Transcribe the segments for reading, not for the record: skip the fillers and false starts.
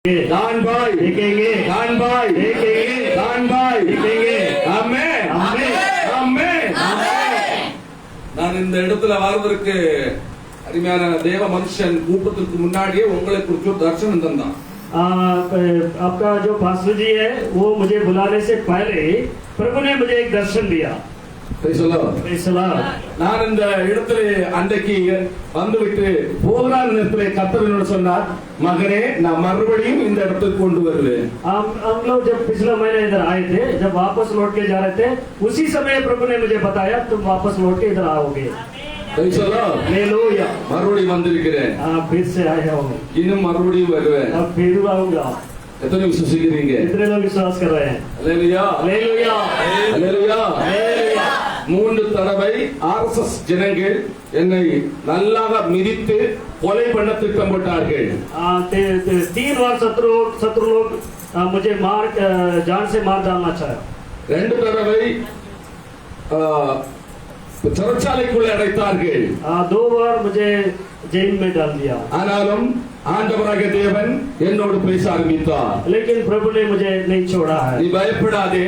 दान भाई देखेंगे, दान भाई देखेंगे, दान भाई देखेंगे. आमेन, आमेन, आमेन, आमेन. நான் இந்த இடத்துல வாழ்வதற்கு அருமையான தேவ மனுஷன் கூட்டத்திற்கு முன்னாடியே உங்களை குறித்து ஒரு தரிசனம் தந்தான். आपका जो पास्टर जी है वो मुझे बुलाने से पहले प्रभु ने मुझे एक दर्शन दिया. நான் இந்த இடத்துல அன்றைக்கு வந்துவிட்டு போகிற நேரத்தில் கர்த்தர் என்னோட சொன்னார், மகனே நான் மறுபடியும் இந்த இடத்துக்கு கொண்டு வருவேன். हम लोग जब पिछले महीने इधर आए थे, जब वापस लौट के जा रहे थे, उसी समय प्रभु ने मुझे बताया तुम वापस लौट के इधर आओगे. மறுபடியும் வந்திருக்கிறேன், फिर से आया हूँ, இன்னும் மறுபடியும் வருவேன். अब फिर आऊंगा. எத்தனை விசுவாசிக்கிறீங்க? कितने लोग विश्वास कर रहे हैं? அல்லேலூயா, அல்லேலூயா, அல்லேலூயா, அல்லேலூயா. 3 தடவை ஆர்எஸ்எஸ் ஜனங்கள் என்னை நல்லாக மிதித்து கொலை பண்ண திட்டம் போட்டார்கள். 3 बार शत्रु लोग मुझे जान से मार डालना चाहे. 2 தடவை சிறைச்சாலைக்குள்ளே அடைத்தார்கள். 2 बार मुझे जेल में डाल दिया. ஆனாலும் ஆண்டவராகிய தேவன் என்னோடு பேச ஆரம்பித்தார். लेकिन प्रभु ने मुझे नहीं छोड़ा है. நீ பயப்படாதே,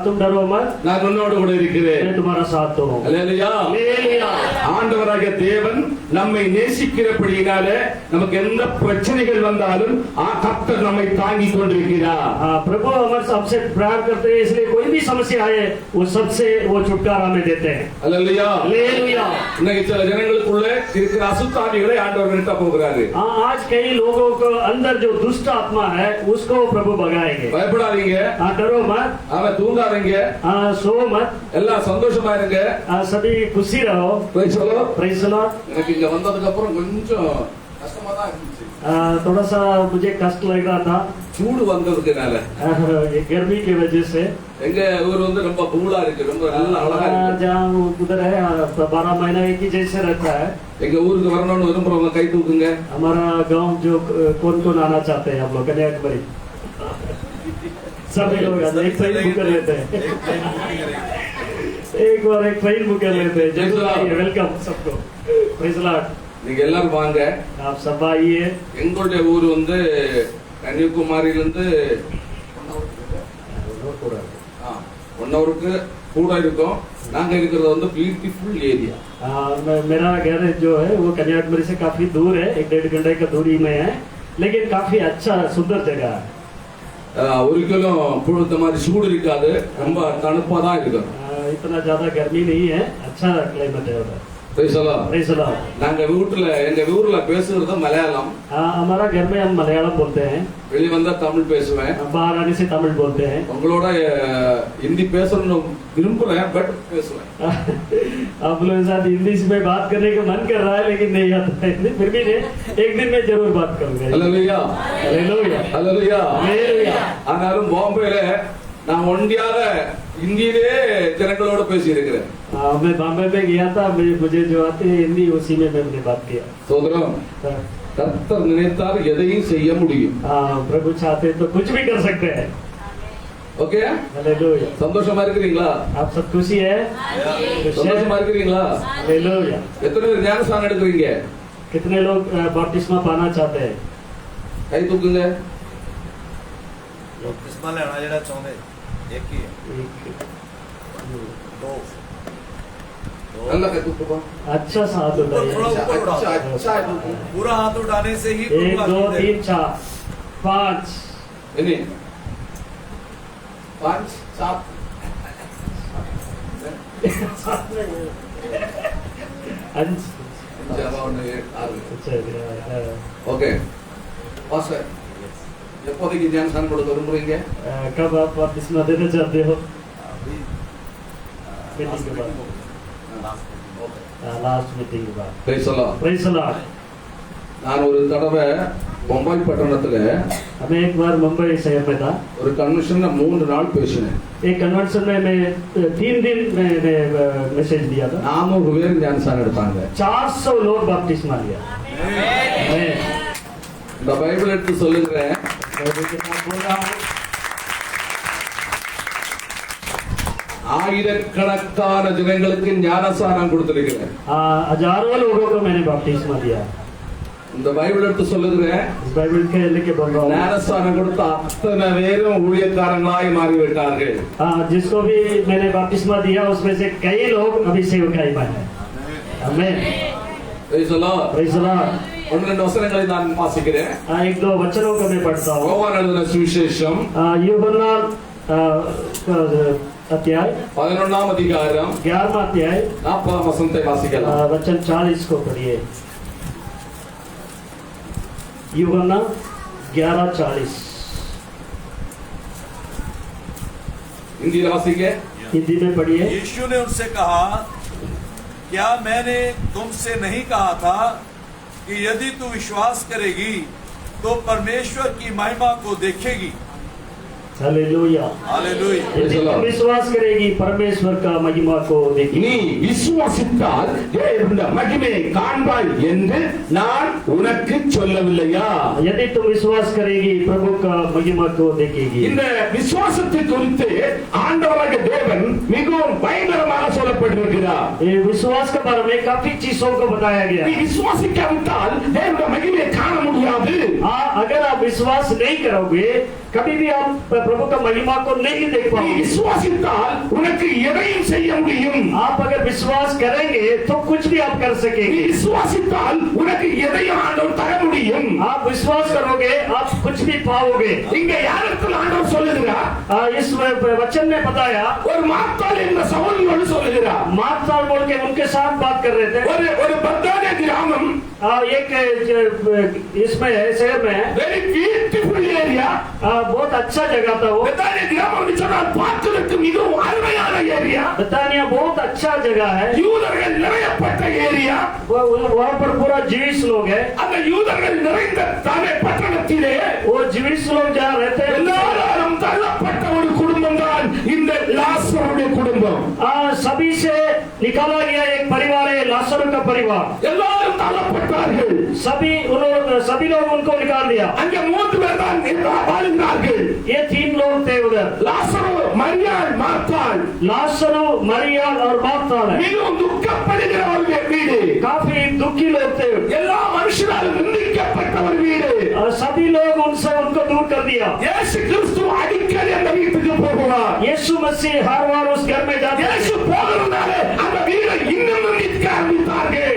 तुम डरो मत, நான் உன்னோடு கூட இருக்கிறேன். मैं तुम्हारा साथ हूं. அல்லேலூயா, அல்லேலூயா. ஆண்டவராகிய தேவன் நம்மை நேசிக்கிறபடியினாலே நமக்கு எந்த பிரச்சனைகள் வந்தாலும் கர்த்தர் நம்மை தாங்கிக் கொண்டிருக்கிறார். प्रभु हमारे सबसे प्यार करते हैं, इसलिए कोई भी समस्या आए वो सबसे वो छुटकारा हमें देते हैं. அல்லேலூயா, அல்லேலூயா. இன்னைக்கு சில ஜனங்களுக்குள்ளே இருக்கிற அசுத்தாவிகளை ஆண்டவர் விரட்ட போகிறாரு. आज कई लोगों को अंदर जो दुष्ट आत्मा है उसको प्रभु भगाएंगे. பயப்படாதீங்க, डरो मत, அவன் தூங்காதீங்க, सो मत, எல்லாம் சந்தோஷமா இருங்க. सभी खुशी रहो. Price the Lord. Praise the Lord. எனக்கு இங்க வந்ததுக்கு அப்புறம் கொஞ்சம் கஷ்டமா தான் இருந்துச்சு. थोड़ा सा मुझे कष्ट लग रहा था, சூடு வந்ததுனால. गर्मी की वजह से. எங்க ஊர் வந்து ரொம்ப கூலா இருக்கு, ரொம்ப நல்ல அழகா இருக்கு. जहाँ उधर है 12 महीना एक ही जैसे रहता है. எங்க ஊருக்கு வரணும்னு விரும்புறவங்க கை தூக்குங்க. हमारा गांव जो कौन आना चाहते हैं हम लोग कन्याकुमारी, सभी लोग एक ट्रेन बुक कर लेते हैं. एक बार एक ट्रेन बुक कर लेते हैं. जरूर आइए, वेलकम सबको. Praise the Lord. நீங்க எல்லாரும் வாங்க. आप सब आइए. எங்களுடைய ஊர் வந்து கன்னியாகுமரியில இருந்து 1 ஹவருக்கு கூட இருக்கும். நாங்க இருக்கிறது வந்து பியூட்டிஃபுல் ஏரியா. मेरा घर जो है वो कन्याकुमारी से काफी दूर है, 1.5 घंटे का दूरी में है, लेकिन काफी अच्छा सुंदर जगह है. ஒரு கிலோ இந்த மாதிரி சூடு இருக்காது, ரொம்ப தணுப்பா தான் இருக்கும். इतना ज्यादा गर्मी नहीं है, अच्छा क्लाइमेट है उधर. நாங்க எங்க ஊர்ல பேசுறது மலையாளம். हमारा घर में हम मलयालम बोलते हैं, வெளிய வந்தா தமிழ் பேசுவேன். बाहर आने से तमिल बोलते हैं. உங்களோட हिंदी பேசணும்னு விரும்புறேன், பட் பேசுவேன். आप लोगों के साथ हिंदी में बात करने का मन कर रहा है, लेकिन नहीं आता है. फिर भी एक दिन में जरूर बात करूंगा. Hallelujah, hallelujah, hallelujah, hallelujah. ஆனாலும் பாம்பேல நான் ஒண்டியாக हिंदीலே ஜனங்களோட பேசி இருக்கிறேன். मैं बॉम्बे में गया था, मुझे जो आती है हिंदी उसी में मैंने बात किया. சோதரம், கர்த்தர் நினைத்தால் எதையும் செய்ய முடியும். प्रभु चाहते तो कुछ भी कर सकते हैं. Okay, hallelujah. சந்தோஷமா இருக்கீங்களா? आप सब खुशी है? சந்தோஷமா இருக்கீங்களா? हालेलुया. எத்தனை பேர் ஞானஸ்நானம் எடுக்கிறீங்க? कितने लोग बपतिस्मा पाना चाहते हैं? கை தூக்குங்க. बपतिस्मा लेना जेड़ा चाहते एक ही है, 2 நல்லா கை தூக்குப்பா. अच्छा साथ उठाइए. अच्छा पूरा हाथ उठाने से ही 1 2 3 4 5 ini 5 7 ஓகே பாஸ். எப்போதைக்கு ஞானஸ்நானம் கொடுக்க விரும்புறீங்க? कब आप बपतिस्मा देना चाहते हो? मीटिंग के बाद, लास्ट मीटिंग के बाद. Price the Lord. Praise the Lord. நான் ஒரு தடவை மும்பை பட்டணத்துல हमें एक बार मुंबई शहर में था, ஒரு கன்வென்ஷன்ல 3 நாள் பேசினேன். एक कन्वेंशन में मैं 3 दिन मैंने मैसेज दिया था. 400 பேர் ஞானஸ்நானம் எடுத்தாங்க. 400 लोग बपतिस्मा लिया. இந்த பைபிள் எடுத்து சொல்லுகிறேன். ஆயிரக்கணக்கான ஜனங்களுக்கு ஞானஸ்நானம் கொடுத்திருக்கிறேன். हजारों लोगों को मैंने बपतिस्मा दिया. இந்த பைபிள் எடுத்து சொல்லுகிறேன், इस बाइबल के लेके बोल रहा हूँ। ஞானஸ்தானம் கொடுத்த அத்தனை பேரும் ஊழியக்காரங்களாய் மாறிவிட்டார்கள். जिसको भी मैंने बपतिस्मा दिया उसमें से कई लोग अभी सेवकाई में हैं। आमीन। Praise the Lord. Praise the Lord। ஒன்று ரெண்டு வசனங்களை நான் வாசிக்கிறேன். एक दो वचनों को मैं पढ़ता हूँ। யோவான் எழுதின சுவிசேஷம் यूहन्ना अध्याय 11ஆம் அதிகாரம் 11वां अध्याय 40ஆம் வசனத்தை வாசிக்கலாம். वचन 40 को पढ़िए। यूहन्ना 11:40 இந்தியில வாசிங்க. हिंदी में पढ़िए। यीशु ने उनसे कहा, क्या मैंने तुमसे नहीं कहा था कि यदि तू विश्वास करेगी तो परमेश्वर की महिमा को देखेगी। हालेलुया। हालेलुया। यदि तुम विश्वास करेगी परमेश्वर का महिमा को देखेगी। நீ விசுவாசித்தால் தேவனுடைய மகிமையை காண்பாய் என்று நான் உனக்கு சொல்லவில்லையா? यदि तुम विश्वास करेगी प्रभु का महिमा को देखेगी। இந்த விசுவாசத்தை குறித்து ஆண்டவராகிய தேவன் மிகவும் பயங்கரமாக சொல்லப்பட்டிருக்கிறார். ये विश्वास के बारे में काफी चीजों को बताया गया। நீ விசுவாசிக்காவிட்டால் தேவனுடைய மகிமையை காண முடியாது. अगर आप विश्वास नहीं करोगे कभी भी आप प्रभु का महिमा को नहीं देख நீ पाओगे। விசுவாசித்தால் உனக்கு எதையும் செய்ய முடியும். आप अगर विश्वास करेंगे तो कुछ भी आप कर நீ सकेंगे। விசுவாசித்தால் உனக்கு எதையும் ஆண்டவர் தர முடியும். आप विश्वास करोगे आप कुछ भी पाओगे। இங்க யாருக்கு ஆண்டவர் சொல்லுகிறார்? इस वचन में बताया ஒரு மார்த்தாள் என்ற சகோதரியோடு சொல்லுகிறார். मार्ताल बोल के उनके साथ बात कर रहे थे। ஒரு பத்தானே கிராமம், एक इसमें है शहर में வெரி பியூட்டிஃபுல் ஏரியா. बहुत अच्छा जगह था वो। பத்தானே கிராமம் சொன்னால் பார்க்கிறதுக்கு மிகவும் அருமையான ஏரியா. बतानिया बहुत अच्छा जगह है। யூதர்கள் நிறையப்பட்ட ஏரியா. वहाँ पर पूरा जीविस लोग है। அந்த யூதர்கள் நிறைந்த தானே பட்டணத்திலே वो जीविस लोग जहाँ रहते हैं எல்லாரும் தள்ளப்பட்ட ஒரு குடும்பம் தான் இந்த லாசருடைய குடும்பம். सभी से निकाला गया एक परिवार है लासर का परिवार। எல்லாரும் தள்ளப்பட்டார்கள். सभी लोग उनको निकाल दिया। அங்கே 3 பேர் தான் வாழ்கிறார்கள். ये 3 लोग थे उधर, லாசரு, மரியாள், மார்த்தாள். लासरो मरियम और मार्ताल है। மிகவும் துக்கப்படுகிற ஒரு வீடு. काफी दुखी लोग थे। எல்லா மனுஷராலும் நிந்திக்கப்பட்ட ஒரு வீடு. और सभी लोग उनसे उनको दूर कर दिया। இயேசு கிறிஸ்து அடிக்கடி அந்த வீட்டுக்கு போகிறார். यीशु मसीह हर बार उस घर में जाते हैं। இயேசு போகிறதுனால அந்த வீடை இன்னும் நிந்திக்க ஆரம்பித்தார்கள்.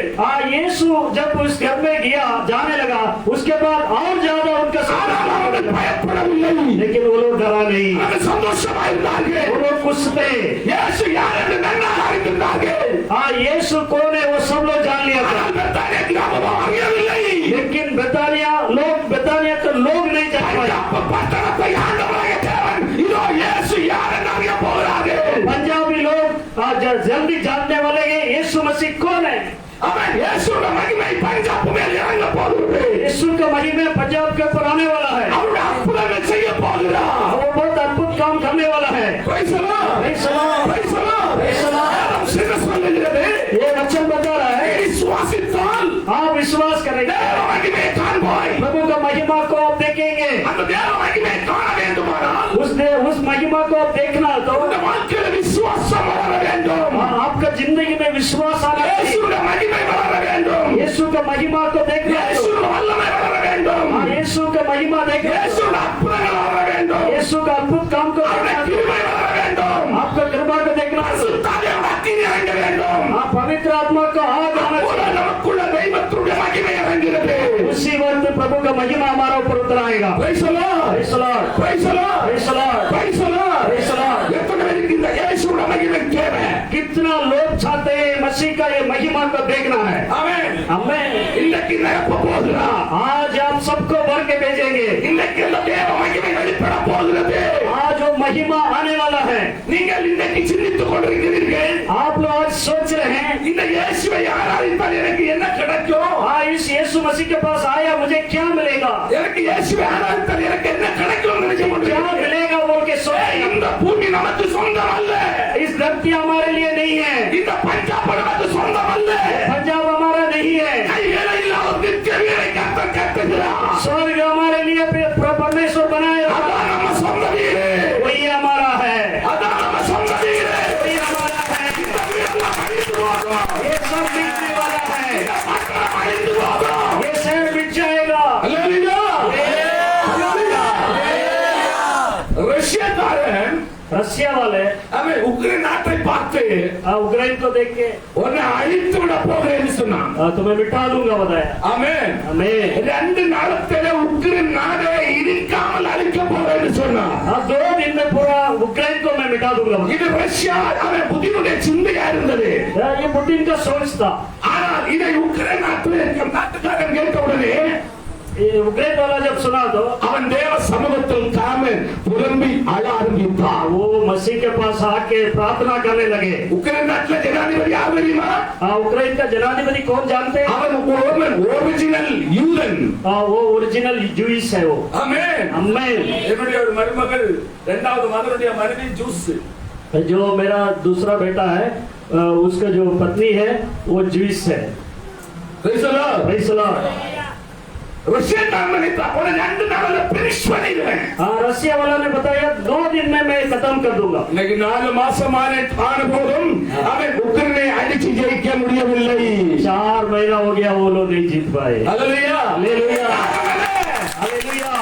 यीशु जब उस घर में गया जाने लगा उसके बाद और ज्यादा उनका ஆனால் அவர்கள் பயப்படவில்லை. लेकिन वो लोग डरा नहीं, அவர்கள் சந்தோஷமா இருந்தார்கள். वो लोग खुश थे। இயேசு யார் என்று நன்றாக அறிந்திருந்தார்கள். यीशु कौन है वो सब लोग जान लिया था। ஆனால் பெத்தானியா கிராமம் அறியவில்லை. लेकिन बेतानिया तो लोग नहीं जान पाए। அப்ப பட்டணத்தை ஆண்டவராகிய தேவன் இதோ இயேசு யார் என்று அறிய போகிறார்கள். पंजाबी लोग जल्दी जानने वाले हैं यीशु मसीह कौन है। அவன் இயேசுவின் மகிமை பஞ்சாப் மேல் இறங்க போகிறது. यीशु का महिमा पंजाब के ऊपर आने वाला है। அவருடைய அற்புதங்கள் செய்ய போகிறார். वो बहुत अद्भुत काम करने वाला है। Praise the Lord. Praise the Lord. Praise the Lord. Praise the Lord. வேதம் சில சொல்லுகிறது, ये वचन बता रहा है விசுவாசித்தால் आप विश्वास करेंगे தேவ மகிமையை காண்பாய். प्रभु का महिमा को आप देखेंगे। அந்த தேவ மகிமையை காண வேண்டுமானால் उस महिमा को आप देखना तो இந்த வாழ்க்கையில் விசுவாசம் வளர வேண்டும். आपका जिंदगी में विश्वास आना चाहिए। இயேசுவின் மகிமை வளர வேண்டும். यीशु का महिमा को देखना, இயேசுவின் வல்லமை வளர வேண்டும். यीशु का महिमा देखना, இயேசுவின் அற்புதங்கள் வளர வேண்டும். यीशु का अद्भुत काम को அவருடைய देखना, கிருபை வளர வேண்டும். आपका कृपा को देखना, பரிசுத்தாவியின் அக்கினி இறங்க வேண்டும். आप पवित्र आत्मा को आग आना அப்போது चाहिए। நமக்குள்ள தெய்வத்துடைய மகிமை இறங்குகிறது. उसी वक्त प्रभु का महिमा हमारा ऊपर उतर आएगा। Praise the Lord. Praise the Lord. Praise the Lord. Praise the Lord. Praise the Lord. Praise the Lord. எத்தனை பேருக்கு இந்த இயேசுவின் மகிமை தேவை? कितना लोग चाहते हैं मसीह का ये महिमा को देखना है। ஆமென். हमें இன்னைக்கு நிரப்ப போகிறார். आज आप सबको भर के भेजेंगे। இன்னைக்கு இந்த தேவ மகிமை வெளிப்பட போகிறது. आज वो महिमा आने वाला है। நீங்கள் இன்னைக்கு சிந்தித்துக் கொண்டிருக்கிறீர்கள். आप लोग आज सोच रहे हैं இந்த இயேசுவை ஆராதித்தால் எனக்கு என்ன கிடைக்கும்? इस यीशु मसीह के पास आया मुझे क्या मिलेगा, எனக்கு இயேசுவை ஆராதித்தால் எனக்கு என்ன கிடைக்கும் நினைச்சு क्या கொண்டிருக்கிறீர்கள். मिलेगा बोल के सोच। இந்த பூமி நமக்கு சொந்தம் அல்ல. इस धरती हमारे लिए नहीं है, இந்த பஞ்சாப் நமக்கு சொந்தம் அல்ல. पंजाब हमारा नहीं है, கைவேலை இல்லாத நித்திய வீரை கர்த்தர் கட்டுகிறார். स्वर्ग हमारे लिए परमेश्वर बनाए रखा। அதான் நம்ம சொந்த வீடு. वही हमारा है, அதான் நம்ம சொந்த வீடு. वही हमारा है। இந்த வீடெல்லாம் அழிந்து போகும். ये सब मिटने वाला है, இந்த பட்டணம் அழிந்து போகும். ये शहर मिट ரஷ்யாக்காரன் रशिया वाले அவன் உக்ரைன் நாட்டை பார்த்து उक्रेन को देख के உன்னை அழித்து விட போகிறேன்னு சொன்னான். तुम्हें मिटा दूंगा बताया। ஆமென். आमीन। 2 நாளத்தில உக்ரைன் நாடே இடிக்காமல் அழிக்க போகிறேன்னு சொன்னான். 2 दिन में पूरा उक्रेन को मैं मिटा दूंगा। இது ரஷ்யா அவன் புத்தியுடைய சிந்தையா இருந்தது. ये पुतिन का सोच था। ஆனால் இதை உக்ரைன் நாட்டுக்காரன் கேட்ட உடனே उक्रेन वाला जब सुना तो அவன் தேவ சமூகத்தில் காம புலம்பி அழ ஆரம்பித்தான். वो मसीह के पास आके प्रार्थना करने लगे। உக்ரைன் நாட்டுல ஜனாதிபதி யார் தெரியுமா? उक्रेन का जनाधिपति कौन जानते हैं? அவன் ஒரிஜினல் யூதன். वो ओरिजिनल जूइश है वो। ஆமென். आमीन। என்னுடைய ஒரு மருமகள் இரண்டாவது மகனுடைய மனைவி ஜூஸ். जो मेरा दूसरा बेटा है उसका जो पत्नी है वो जूइश है। Praise the Lord. Praise the Lord। Russia நினைத்தா ஒரு 2 நாள்ல பினிஷ் பண்ணிடுவேன். रशिया वाला ने बताया 2 दिन में मैं खत्म कर दूंगा। இன்னைக்கு 4 மாசம் ஆன போதும் அவன் உக்ரைனை அடிச்சு ஜெயிக்க முடியவில்லை. 4 महीना हो गया वो लोग नहीं जीत पाए। ஹalleluya. हालेलुया। हालेलुया।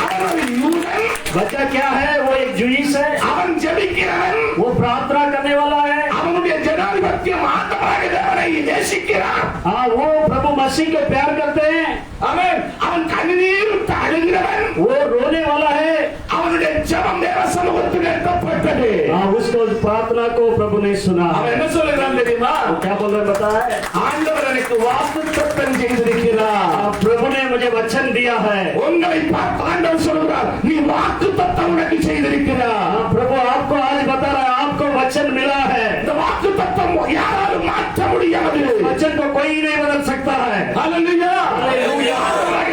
அவன் யூதன். बच्चा क्या है? वो एक जूइश है। அவன் ஜெபிக்கிறவன். वो प्रार्थना करने वाला है। அவனுடைய ஜனாதிபத்தியம் ஆண்டவராக தேவனை நேசிக்கிறான். हाँ, वो प्रभु मसीह को प्यार करते हैं। ஆமென். அவன் கண்ணீர் விட்டு அழுகிறவன். वो रोने वाला है। அவனுடைய ஜெபம் தேவ சமூகத்தில் எட்டப்பட்டது. हाँ, उसको प्रार्थना को प्रभु ने सुना। அவன் என்ன சொல்றான் தெரியுமா? क्या बोल रहे बताए? ஆண்டவர் எனக்கு வாக்குத்தத்தம் செய்திருக்கிறார். प्रभु ने मुझे वचन दिया है। உங்களை பார்த்து ஆண்டவர் சொல்கிறார், நீ வாக்குத்தத்தம் உனக்கு செய்திருக்கிறார். प्रभु आपको आज बता रहा है, आपको वचन मिला है। இந்த வாக்குத்தத்தம் யாராலும் மாற்ற முடியாது. वचन को कोई नहीं बदल सकता है। ஹalleluya. ஹalleluya.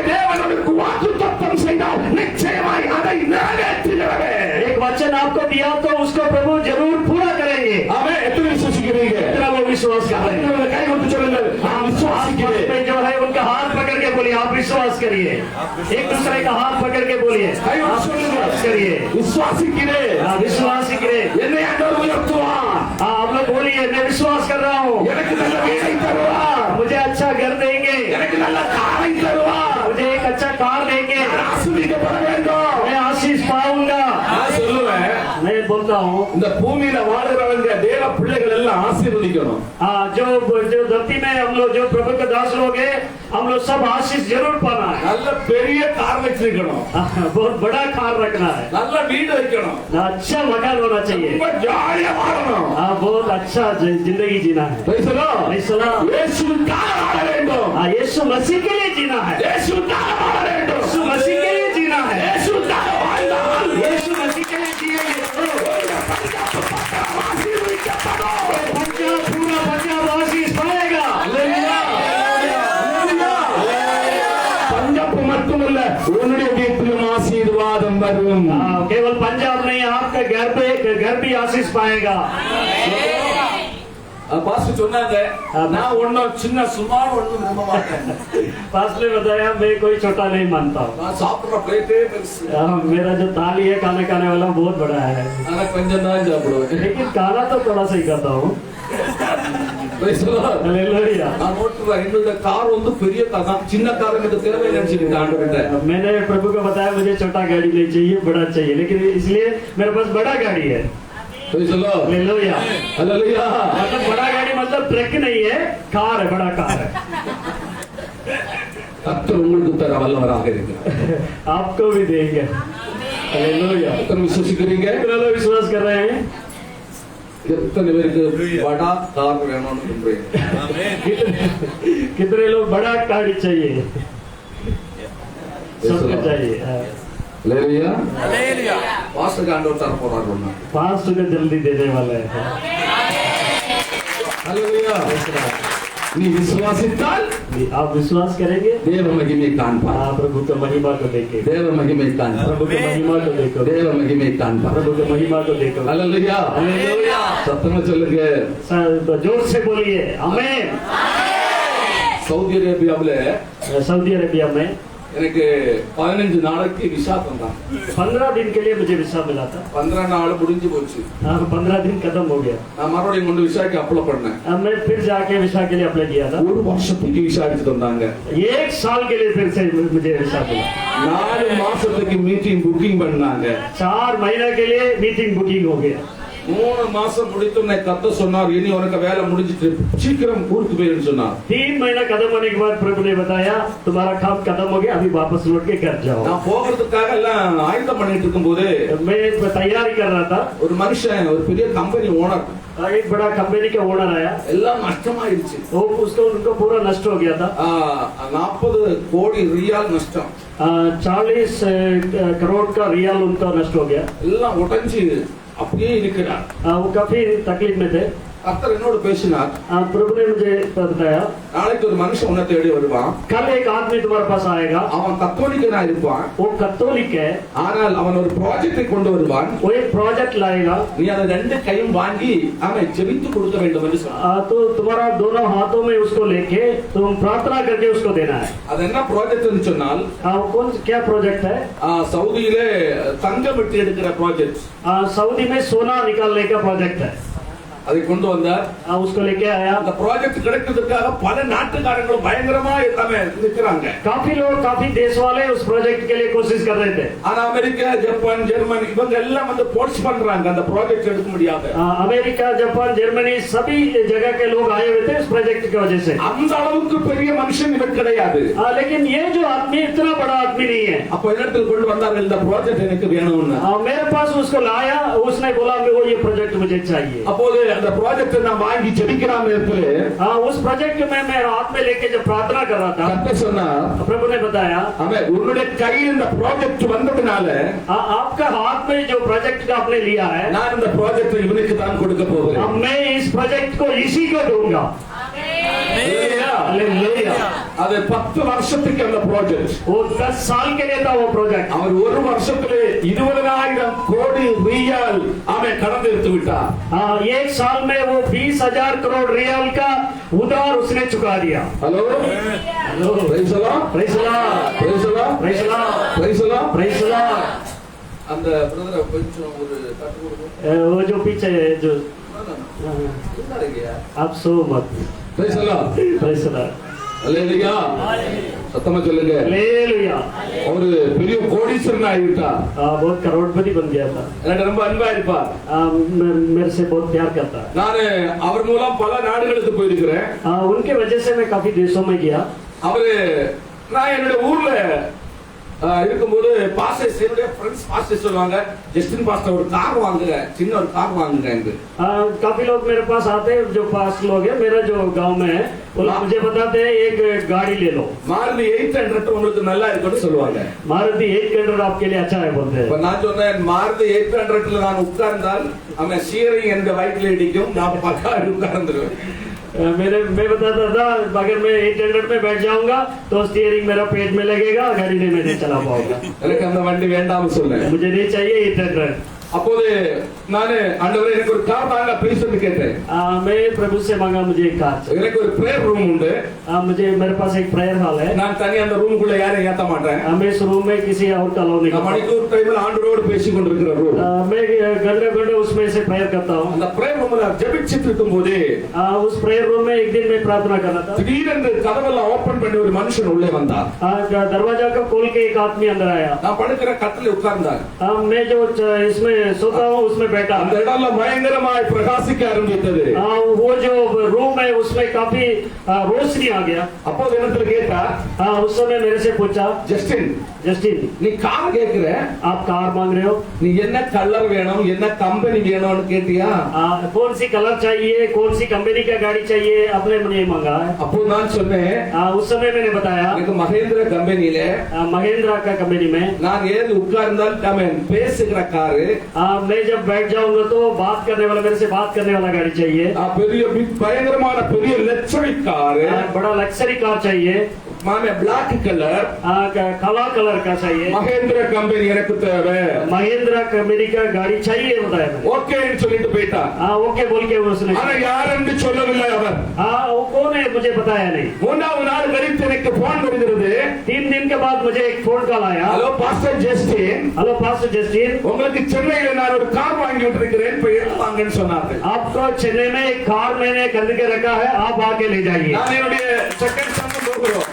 தேவனுக்கு வாக்குத்தத்தம் செய்தால் நிச்சயமாய் அதை நிறைவேற்றுகிறவர். एक वचन आपको दिया तो उसको प्रभु जरूर पूरा करेंगे। ஆமென். எத்தனை விசுவாசிக்கிறீங்க? इतना वो विश्वास कर रहे हैं। கை கொடுத்து சொல்லுங்கள், நான் விசுவாசிக்கிறேன். में जो है उनका हाथ पकड़ के बोलिए, आप विश्वास करिए। एक दूसरे का हाथ पकड़ के बोलिए, आप विश्वास करिए। விசுவாசிக்கிறேன். विश्वास करिए। என்னை ஆண்டவர் உயர்த்துவார். आप लोग बोलिए, मैं विश्वास कर रहा हूँ। எனக்கு நல்ல வீடை தருவார். मुझे अच्छा घर देंगे। எனக்கு நல்ல காரை தருவார். मुझे एक अच्छा कार देंगे। ஆசீர்வதிக்கப்பட வேண்டும். मैं आशीष पाऊंगा। நான் சொல்லுவேன், मैं बोलता हूँ இந்த பூமியில வாழ்றவங்க தேவ பிள்ளைகள் எல்லாம் ஆசீர்வதிக்கணும். जो धरती में हम लोग जो प्रभु के दास लोग हैं, हम लोग सब आशीष जरूर पाना है। நல்ல பெரிய கார் வச்சிருக்கணும். बहुत बड़ा कार रखना है। நல்ல வீடு வைக்கணும். अच्छा मकान होना चाहिए। ரொம்ப ஜாலியா வாழணும். बहुत अच्छा जिंदगी जीना है। Praise the Lord. यीशुக்காக வாழ வேண்டும். यीशु मसीह के लिए जीना है। இயேசுவுக்காக வாழ வேண்டும். यीशु मसीह के लिए जीना है। இயேசுவுக்காக வாழ்ந்தால் यीशु मसीह के लिए जिएंगे ஆசீர்வதிக்கப்படும். पंजाब पूरा पंजाब आशीष पाएगा। அல்லேலூயா. அல்லேலூயா. பஞ்சாப் மட்டுமல்ல, உன்னுடைய வீட்டிலும் ஆசீர்வாதம் வரும். केवल पंजाब नहीं, आपके घर भी आशीष पाएगा। பாஸ்டர் சொன்னாங்க, நான் ஒன்னும் சின்ன சுமார் ஒன்னும் விரும்ப மாட்டேன். पास ने बताया, मैं कोई छोटा नहीं मानता हूँ। நான் சாப்பிடுற பிளேட்டே பெருசு. मेरा जो थाली है खाने खाने वाला बहुत बड़ा है, ஆனா கொஞ்சம் தான் சாப்பிடுவேன். लेकिन खाना तो थोड़ा सा ही करता हूँ। Praise the Lord. हालेलुया। நான் ஓட்டுறேன். என்னோட கார் வந்து பெரிய கார் தான். சின்ன கார் எனக்கு தேவை நினைச்சிட்டு ஆண்டவர்கிட்ட. मैंने प्रभु को बताया मुझे छोटा गाड़ी नहीं चाहिए, बड़ा चाहिए, लेकिन इसलिए मेरे पास बड़ा गाड़ी है। Praise the Lord. Hallelujah. Hallelujah. मतलब बड़ा गाड़ी मतलब ट्रक नहीं है, कार है, बड़ा कार है। கர்த்தர் உங்களுக்கு தர வல்லவராக இருக்கிறார். आपको भी देंगे। हालेलुया। எத்தனை விசுவாசிக்கிறீங்க? कितने लोग विश्वास कर रहे हैं? எத்தனை பேருக்கு படா கார் வேணும்னு சொல்றீங்க? कितने लोग बड़ा गाड़ी चाहिए? सबको चाहिए। Hallelujah. Hallelujah. பாஸ்டர் ஆண்டவர் தர போறாரு ஒண்ணு. पास्ट को जल्दी देने वाला है। Hallelujah. நீ விசுவாசித்தால் आप विश्वास करेंगे, தேவ மகிமை காண்பாய். आप प्रभु के महिमा को देखेंगे। தேவ மகிமை காண்பாய். प्रभु के महिमा को देखो। தேவ மகிமை காண்பாய். प्रभु के महिमा को देखो। Hallelujah. हालेलुया। சத்தமா சொல்லுங்க. जोर से बोलिए आमीन। சவுதி அரேபியாவுல सऊदी अरेबिया में எனக்கு 15 நாளைக்கு விசா தந்தாங்க. 15 दिन के लिए मुझे वीसा मिला था. 15 நாள் முடிஞ்சு போச்சு. 15 दिन खत्म हो गया. நான் மறுபடியும் கொண்டு விசாக்கு அப்ளை பண்ணேன். मैं फिर जाके वीसा के लिए अप्लाई किया था. ஒரு வருஷத்துக்கு விசா எடுத்து தந்தாங்க. 1 साल के लिए फिर से मुझे वीसा मिला. 4 மாசத்துக்கு மீட்டிங் புக்கிங் பண்ணாங்க. 4 महीने के लिए मीटिंग बुकिंग हो गया. 3 மாசம் முடித்தோன்னே கத்த சொன்னார், இனி உனக்கு வேலை முடிஞ்சிட்டு சீக்கிரம் ஊருக்கு போயிருன்னு சொன்னார். 3 महीना खत्म होने के बाद प्रभु ने बताया तुम्हारा काम खत्म हो गया, अभी वापस लौट के घर जाओ. நான் போகிறதுக்காக எல்லாம் ஆயத்தம் பண்ணிட்டு இருக்கும்போது मैं तैयारी कर रहा था. ஒரு மனுஷன், ஒரு பெரிய கம்பெனி ஓனர், एक बड़ा कंपनी का ओनर आया. எல்லாம் நஷ்டமாயிருச்சு. वो उसको उनको पूरा नष्ट हो गया था. 40 கோடி ரியால் நஷ்டம். 40 करोड़ का रियाल उनका नष्ट हो गया. எல்லாம் உடைஞ்சு அப்படியே இருக்கிறார். वो काफी तकलीफ में थे. கர்த்தர் என்னோடு பேசினார். प्रभु ने मुझे बताया நாளைக்கு ஒரு மனுஷன் உன்னை தேடி வருவான். कल एक आदमी तुम्हारे पास आएगा. அவன் கத்தோலிக்கனா இருப்பான். वो कैथोलिक है. ஆனால் அவன் ஒரு ப்ராஜெக்டை கொண்டு வருவான். वो एक प्रोजेक्ट लाएगा. நீ அதை 2 கையும் வாங்கி அவன் ஜெபித்து கொடுக்க வேண்டும் என்று சொன்னார். तो तुम्हारा दोनों हाथों में उसको लेके तुम प्रार्थना करके उसको देना है. அது என்ன ப்ராஜெக்ட்னு சொன்னால், कौन क्या प्रोजेक्ट है? சவுதியிலே தங்கம் வெட்டி எடுக்கிற ப்ராஜெக்ட். सऊदी में सोना निकालने का प्रोजेक्ट है. அதை கொண்டு வந்தார். उसको लेके आया. அந்த ப்ராஜெக்ட் கிடைக்கிறதுக்காக பல நாட்டுக்காரங்களும் பயங்கரமா எல்லாமே நிக்கிறாங்க. काफी लोग, काफी देश वाले उस प्रोजेक्ट के लिए कोशिश कर रहे थे. ஆனா அமெரிக்கா, ஜப்பான், ஜெர்மனி இவங்க எல்லாம் வந்து போர்ஸ் பண்றாங்க அந்த ப்ராஜெக்ட் எடுக்க முடியாது. अमेरिका, जापान, जर्मनी सभी जगह के लोग आए हुए थे इस प्रोजेक्ट की वजह से. அந்த அளவுக்கு பெரிய மனுஷன் இவன் கிடையாது. लेकिन ये जो आदमी इतना बड़ा आदमी नहीं है. அப்ப இடத்துல கொண்டு வந்தார்கள், இந்த ப்ராஜெக்ட் எனக்கு வேணும்னு. मेरे पास उसको लाया, उसने बोला वो ये प्रोजेक्ट मुझे चाहिए. அப்போது அந்த ப்ராஜெக்ட் நான் வாங்கி ஜெபிக்கிறான் நேரத்துல उस प्रोजेक्ट में मैं हाथ में लेके जब प्रार्थना कर रहा था, கர்த்தர் சொன்னார், प्रभु ने बताया அவன் உன்னுடைய கையில் இந்த ப்ராஜெக்ட் வந்ததனால आपका हाथ में जो प्रोजेक्ट का आपने लिया है, நான் இந்த ப்ராஜெக்ட் இவனுக்கு தான் கொடுக்க போகிறேன். अब मैं इस प्रोजेक्ट को इसी को दूंगा. हालेलुया. அது 10 வருஷத்துக்கு அந்த ப்ராஜெக்ட். वो 10 साल के लिए था वो प्रोजेक्ट. அவர் ஒரு வருஷத்திலே 20,000 கோடி ரியால் அவன் கடந்து எடுத்து விட்டார். 1 साल में वो 20,000 करोड़ रियाल का उधार उसने चुका दिया. Hello hello, price the Lord, praise the Lord, price the Lord, praise the Lord, price the Lord. Praise the Lord. அந்த பிரதரை கொஞ்சம் ஒரு தட்டு கொடுங்க. वो जो पीछे है, जो என்னடா आप सो मत. Praise the Lord, praise the Lord, hallelujah. சத்தமா சொல்லுங்க. हालेलुया. ஒரு பெரிய கோடீஸ்வரன் ஆகிட்டார். बहुत करोड़पति बन गया था. எனக்கு ரொம்ப அன்பா இருப்பார். मेरे से बहुत प्यार करता है. நான் அவர் மூலம் பல நாடுகளுக்கு போயிருக்கிறேன். उनके वजह से मैं काफी देशों में गया. அவரு நான் என்னோட ஊர்ல இருக்கும்போது பாஸ்டர்ஸ், என்னுடைய ஃப்ரெண்ட்ஸ் பாஸ்டர்ஸ் சொல்லுவாங்க, ஜஸ்டின் பாஸ்டர் ஒரு கார் வாங்குங்க, சின்ன ஒரு கார் வாங்குங்க. काफी लोग मेरे पास आते हैं, जो पास लोग हैं मेरा जो गांव में है, वो लोग मुझे बताते हैं एक गाड़ी ले लो. மாருதி 800 உங்களுக்கு நல்லா இருக்குன்னு சொல்லுவாங்க. मारुति 800 आपके लिए अच्छा है बोलते हैं. இப்ப நான் சொன்னேன், மாருதி 800ல நான் உட்கார்ந்தால் அவன் சீரிங் என்ற வயிற்றுல இடிக்கும், நான் பக்கா உட்கார்ந்துருவேன். मैं बताता था अगर मैं 800 में बैठ जाऊंगा तो स्टीयरिंग मेरा पेट में लगेगा, गाड़ी नहीं मैं नहीं चला पाऊंगा. எனக்கு அந்த வண்டி வேண்டாம்னு சொன்னேன். मुझे नहीं चाहिए 800. அப்போது நானு ஆண்டவரே எனக்கு ஒரு கார் தாங்க ப்ளீஸ் என்று கேட்டேன். मैं प्रभु से मांगा मुझे एक कार. எனக்கு ஒரு பிரேயர் ரூம் உண்டு. मुझे मेरे पास एक प्रेयर हॉल है. நான் தனியா அந்த ரூமுக்குள்ள யாரையும் ஏத்த மாட்டேன். मैं इस रूम में किसी और का अलाउ नहीं करता. மணிக்கூர் டைம்ல ஆண்டவரோடு பேசிக் கொண்டிருக்கிற ரூம். मैं घंटे घंटे उसमें से प्रेयर करता हूँ. அந்த பிரேயர் ரூம்ல ஜெபிச்சிட்டு இருக்கும்போது उस प्रेयर रूम में एक दिन मैं प्रार्थना कर रहा था. திடீரென்று கதவெல்லாம் ஓபன் பண்ணி ஒரு மனுஷன் உள்ளே வந்தார். दरवाजा का खोल के एक आदमी अंदर आया. நான் படுக்கிற கட்டில உட்கார்ந்தார். मैं जो इसमें सोता हूँ उसमें बैठा. அந்த இடம்ல பயங்கரமாய் பிரகாசிக்க ஆரம்பித்தது. वो जो रूम है उसमें काफी रोशनी आ गया. அப்போது என்னத்துல கேட்டா, उस समय मेरे से पूछा, ஜஸ்டின் जस्टिन நீ கார் கேக்குற, आप कार मांग रहे हो, நீ என்ன கலர் வேணும், என்ன கம்பெனி வேணும்னு கேட்டியா? कौन सी कलर चाहिए, कौन सी कंपनी का गाड़ी चाहिए, आपने मुझे मांगा है. அப்போ நான் சொன்னேன், उस समय मैंने बताया எனக்கு மகேந்திர கம்பெனியில महिंद्रा का कंपनी में நான் ஏது உட்கார்ந்தால் கமெண்ட் பேசுகிற காரு, मैं जब बैठ जाऊंगा तो बात करने वाला, मेरे से बात करने वाला गाड़ी चाहिए. பெரிய பயங்கரமான பெரிய லக்ஸரி காரு, बड़ा लग्जरी कार चाहिए. மாமே black color काला कलर का चाहिए। மகேந்திர கம்பெனி எனக்கு தேவை महिंद्रा कंपनी का गाड़ी चाहिए बताया मैंने। ஓகேன்னு சொல்லிட்டு போயிட்டான் हाँ ओके बोल के उसने। ஆனா யாரென்று சொல்லவில்லை அவர் हाँ वो कौन है मुझे बताया नहीं। மூன்றாவது நாள் கழித்து எனக்கு போன் வருகிறது 3 दिन के बाद मुझे एक फोन कॉल आया। Hello pastor Justin hello pastor Justin, உங்களுக்கு சென்னையில நான் ஒரு கார் வாங்கி விட்டிருக்கிறேன் போய் எடுத்து வாங்கன்னு சொன்னார்கள் आपको चेन्नई में एक कार मैंने खरीद के रखा है, आप आके ले जाइए। நான் என்னுடைய செகண்ட் சன் போகிறோம்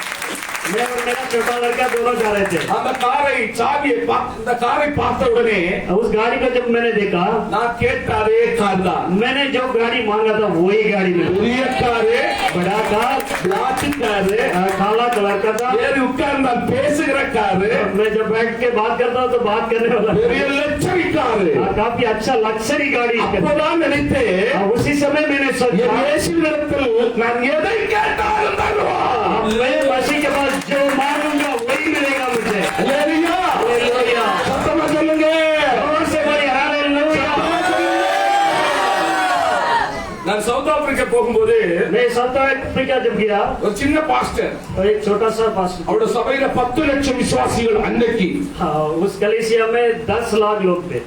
मैं और मेरा छोटा लड़का दोनों जा रहे थे। அந்த காரை சாவியை இந்த காரை பார்த்த உடனே उस गाड़ी को जब मैंने देखा, நான் கேட்ட அதே கார் தான் मैंने जो गाड़ी मांगा था वही गाड़ी मिली। பெரிய காரு बड़ा कार, பிளாக் காரு काला कलर का था। ஏறி உட்கார்ந்தால் பேசுகிற காரு मैं जब बैठ के बात करता हूँ तो बात करने वाला பெரிய லட்சரி காரு काफी अच्छा लग्जरी गाड़ी। அப்பதான் நினைத்தேன் उसी समय मैंने என் सोचा இயேசுவிடத்தில் நான் எதை கேட்டாலும் தருவார் मैं मसीह के पास जो मांगूंगा वही मिलेगा मुझे। அல்லேலூயா हालेलुया। சத்தமா சொல்லுங்க जोर से बोलिए हालेलुया। நான் சவுத் ஆப்பிரிக்கா போகும்போது मैं साउथ अफ्रीका जब गया ஒரு சின்ன பாஸ்டர் तो एक छोटा सा पास, அவருடைய சபையில 10 லட்சம் விசுவாசிகள் அன்னைக்கு हाँ, उस कलीसिया में 10 लाख लोग थे।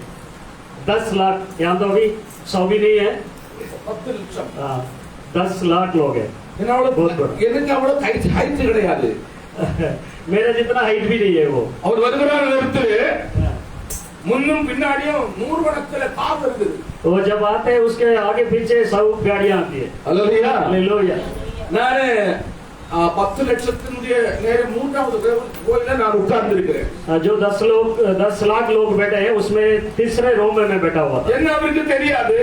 10 लाख, यहाँ तो अभी 100 भी नहीं है। 10 லட்சம் हाँ, 10 लाख लोग हैं। எனக்கு அவ்வளவு ஹைட் கிடையாது मेरा जितना हाइट भी नहीं है वो। அவர் வருகிறார் நிறுத்து முன்னும் பின்னாடியும் 100 கணக்குல கார் இருக்குது वो जब आते हैं उसके आगे पीछे 100 गाड़ियां आती है। அல்லேலூயா हालेलुया। நானே 10 லட்சத்தினுடைய நேர மூன்றாவது கோயில நான் உட்கார்ந்து இருக்கிறேன் जो 10 लाख लोग बैठे हैं उसमें तीसरे रो में मैं बैठा हुआ था। என்ன அவருக்கு தெரியாது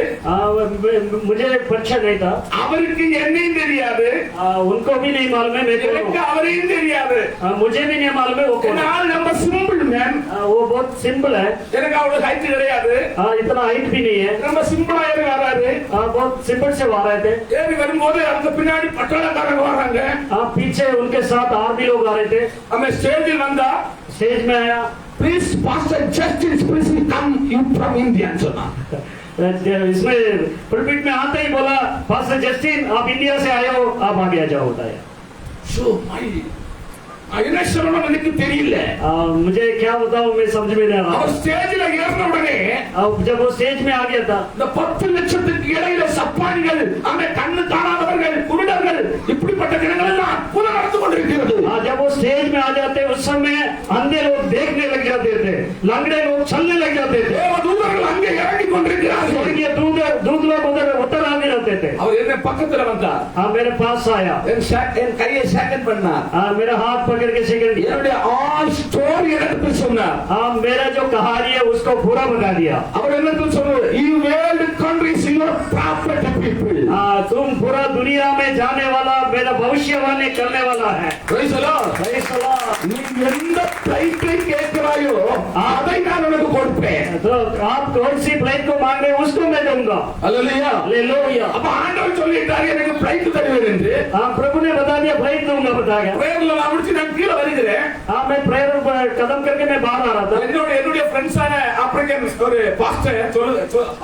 मुझे परिचय नहीं था, அவருக்கு என்னையும் தெரியாது उनको भी नहीं मालूम है, मेरे எனக்கு को அவரையும் தெரியாது मुझे भी नहीं मालूम है वो कौन है। நான் நம்ம சிம்பிள் மேன் वो बहुत सिंपल है, எனக்கு அவ்வளவு ஹைட் கிடையாது इतना हाइट भी नहीं है। நம்ம சிம்பிளா ஏறி வராரு बहुत सिंपल से आ रहे थे। ஏறி வரும்போது அந்த பின்னாடி பட்டாளக்காரங்க வராங்க पीछे उनके साथ आर्मी लोग आ रहे थे। நம்ம ஸ்டேஜில் வந்தா स्टेज में आया, please pastor Justin please come you from India சொன்னா इसमें पुलपिट में आते ही बोला, पास्टर जस्टिन आप इंडिया से आए हो, आप आगे आ जाओ बताया। சோ மை என்ன சொல்லணும் எனக்கு தெரியல मुझे क्या बताऊं, मैं समझ में नहीं आ रहा। அவர் ஸ்டேஜில் ஏறின உடனே जब वो स्टेज में आ गया था, இந்த 10 லட்சத்துக்கு இடையில சப்பானிகள் அங்கே கண்ணு காணாதவர்கள் குருடர்கள் இப்படிப்பட்ட ஜனங்கள் எல்லாம் அற்புதம் நடந்து கொண்டிருக்கிறது जब वो स्टेज में आ जाते उस समय अंधे लोग देखने लग जाते थे, लंगड़े लोग चलने लग जाते थे, தேவதூதர்கள் அங்கே இறங்கி கொண்டிருக்கிறார்கள் स्वर्गीय दूत लोग उधर उतर आने रहते थे। அவர் என்ன பக்கத்துல வந்தார் मेरे पास आया, என் கையை சேக்கன் பண்ணார் मेरा हाथ पकड़ के सेकंड दिया। என்னுடைய ஆல் ஸ்டோரி எனக்கு சொன்னார் मेरा जो कहानी है उसको पूरा बता दिया। அவர் என்ன சொன்னார் you world countries your prophet people तुम पूरा दुनिया में जाने वाला मेरा भविष्यवाणी करने वाला है। praise the lord Praise the Lord। நீ எந்த பிளைட்டை கேட்கிறாயோ அதை நான் உனக்கு கொடுப்பேன் तो आप कौन सी फ्लाइट को मांग रहे हैं उसको मैं दूंगा। அல்லேலூயா हालेलुया। அப்ப ஆண்டவர் சொல்லிட்டாரு எனக்கு பிளைட் தருவேன் என்று प्रभु ने बता दिया फ्लाइट दूंगा बताया। பிரேயர்ல நான் முடிச்சு நான் கீழே வருகிறேன் मैं प्रेयर कदम करके मैं बाहर आ रहा था। என்னுடைய ஃப்ரெண்ட்ஸான ஆப்பிரிக்கன் ஒரு பாஸ்டர்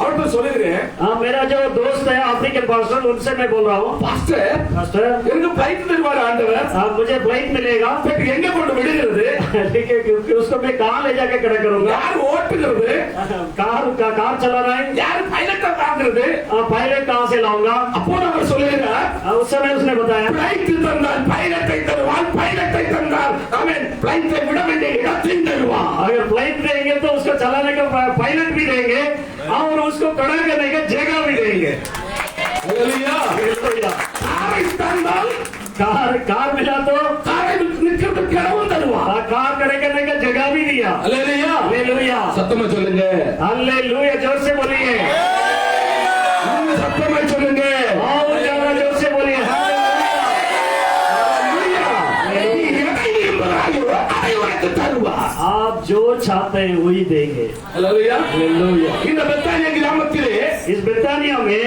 அவர்கிட்ட சொல்லுகிறேன் मेरा जो दोस्त है अफ्रीकन पास्टर, उनसे मैं बोल रहा हूँ, பாஸ்டர் पास्टर எனக்கு பிளைட் தருவார் ஆண்டவர் मुझे फ्लाइट मिलेगा, பட் எங்க கொண்டு விடுகிறது लेकिन क्योंकि उसको मैं कहाँ ले जाके खड़ा करूंगा। யார் ஓட்டுகிறது कार चलाना है, யார் பைலட்டா தாங்கிறது पायलट कहाँ से लाऊंगा। அப்போ அவர் சொல்லுகிறார் उस समय उसने बताया, பிளைட் தந்தால் பைலட்டை தருவான் பைலட்டை தந்தால் அவன் பிளைட்டை விட வேண்டிய இடத்தில் தருவான் अगर फ्लाइट देंगे तो उसको चलाने का पायलट भी देंगे और उसको खड़ा करने का जगह भी देंगे। அல்லேலூயா காரை தந்தால் कार मिला तो காரை நிற்கிறதுக்கு இடமும் தருவான் कार खड़े करने का जगह भी दिया। அல்லேலூயா हालेलुया। சத்தமா சொல்லுங்க हालेलुया, जोर से बोलिए। சத்தமா சொல்லுங்க और ज्यादा जोर से बोलिए। நீ எதை விரும்புகிறாயோ அதை உனக்கு தருவான் आप जो चाहते हैं वही देंगे। அல்லேலூயா हालेलुया। இந்த பெத்தானியா கிராமத்திலே इस बेतानिया में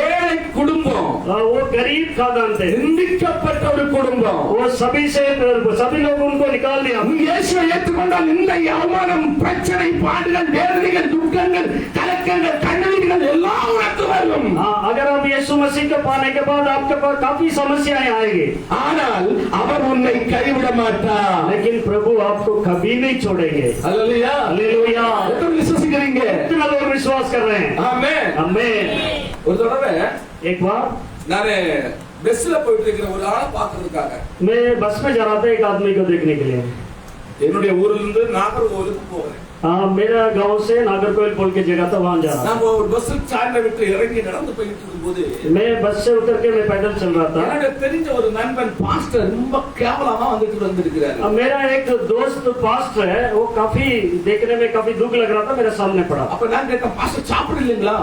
ஏழை குடும்பம் वो गरीब खानदान थे, நிந்திக்கப்பட்ட ஒரு குடும்பம் वो सभी लोग उनको निकाल दिया। இயேசுவை ஏற்றுக்கொண்டால் இந்த அவமானம் பிரச்சனை பாடுகள் வேதனைகள் துக்கங்கள் கலக்கங்கள் கண்ணீர்கள் எல்லாம் உனக்கு வரும் अगर आप यीशु यीशु मसीह को पाने के बाद आपके पास काफी समस्याएं आएगी, ஆனால் அவர் உன்னை கைவிட மாட்டார். लेकिन प्रभु आपको कभी नहीं छोड़ेंगे। அல்லேலூயா. हालेलुया। எத்தனை விசுவாசிக்கிறீங்க? कितना लोग विश्वास कर रहे हैं? ஆமென். आमीन। ஒரு தடவை एक बार நானே பஸ்ல போயிட்டு இருக்கிற ஒரு ஆளை பார்க்கிறதுக்காக मैं बस में जा रहा था एक आदमी को देखने के लिए। என்னுடைய ஊர்ல இருந்து நாகர்கோவிலுக்கு போறேன். मेरा गांव से नागरकोइल पुल की जगह था, वहां जा रहा था। நான் ஒரு பஸ் ஸ்டாண்ட்ல விட்டு இறங்கி நடந்து போயிட்டு இருக்கும்போது मैं बस से उतर के मैं पैदल चल रहा था। எனக்கு தெரிஞ்ச ஒரு நண்பன் பாஸ்டர் ரொம்ப கேவலமா வந்திருக்கிறாரு. मेरा एक दोस्त पास्टर है, वो काफी देखने में काफी दुख लग रहा था, मेरे सामने पड़ा। அப்ப நான் கேட்டேன், பாஸ்டர் சாப்பிடலீங்களா?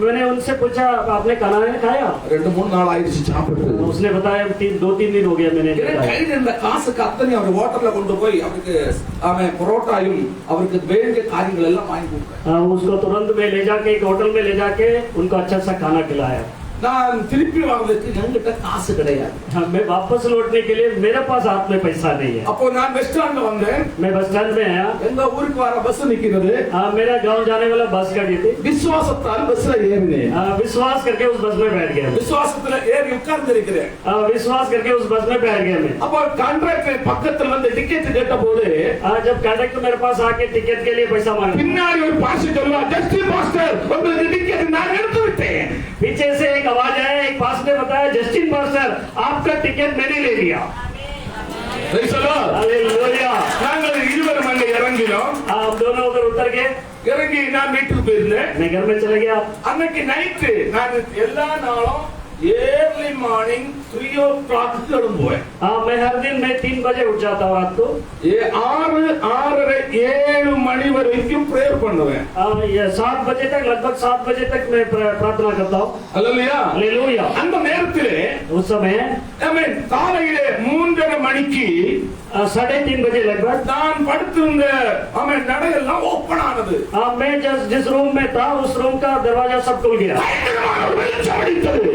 मैंने उनसे पूछा आपने खाना नहीं खाया? 2-3 நாள் ஆயிடுச்சு சாப்பிட்டு. उसने बताया 2-3 दिन हो गया मैंने नहीं खाया। கையில இருந்த காசுக்கு அத்தனை அவர் ஹோட்டல்ல கொண்டு போய் அவருக்கு அவன் பரோட்டாயும் அவருக்கு வேண்டிய காரியங்கள் எல்லாம் வாங்கி கொடுத்தேன். उसको तुरंत में ले जाके एक होटल में ले जाके उनको अच्छा सा खाना खिलाया। நான் திருப்பி வாங்குறதுக்கு என்கிட்ட காசு கிடையாது. मैं वापस लौटने के लिए मेरे पास हाथ में पैसा नहीं है। அப்போ நான் பஸ் ஸ்டாண்ட்ல வந்தேன். मैं बस स्टैंड में आया, எங்க ஊருக்கு வர பஸ் நிக்கிறது. मेरा गांव जाने वाला बस गाड़ी थी। விசுவாசத்தால் பஸ்ல ஏறினேன். विश्वास करके उस बस में बैठ गया। விசுவாசத்துல ஏறி உட்கார்ந்து இருக்கிறேன். विश्वास करके उस बस में बैठ गया मैं। அப்போ கண்டக்டர் பக்கத்துல வந்து டிக்கெட் கேட்டபோது जब कंडक्टर मेरे पास आके टिकट के लिए पैसा मांगा, பின்னாடி ஒரு பாஸ்டர் சொல்லுவா, ஜஸ்டின் பாஸ்டர் உங்களுக்கு டிக்கெட் நான் எடுத்து விட்டேன். पीछे से एक आवाज आया, एक पास्टर ने बताया, जस्टिन पास्टर आपका टिकट मैंने ले लिया। Praise the Lord. हालेलुया। நாங்கள் இருவரும் அங்கே இறங்கினோம். आप दोनों उधर उतर गए, இறங்கி நான் வீட்டுக்கு போயிருந்தேன். मैं घर में चले गया। அன்னைக்கு நைட்டு நான் எல்லா நாளும் ஏர்லி மார்னிங் 3 o'clock எழும்புவேன். मैं हर दिन मैं 3 बजे उठ जाता हूँ रात को। 6-6:30-7 மணி வரைக்கும் பிரேயர் பண்ணுவேன். 7 बजे तक, लगभग 7 बजे तक मैं प्रार्थना करता हूँ। அல்லேலூயா. हालेलुया। அந்த நேரத்திலே उस समय ஆமென் காலையிலே 3:30 மணிக்கு 3:30 बजे लगभग நான் படுத்திருந்த ஆமென் நடையெல்லாம் ஓபன் ஆனது. मैं जिस रूम में था उस रूम का दरवाजा सब खुल गया। பயங்கரமான ஒரு வெளிச்சம் அடித்தது.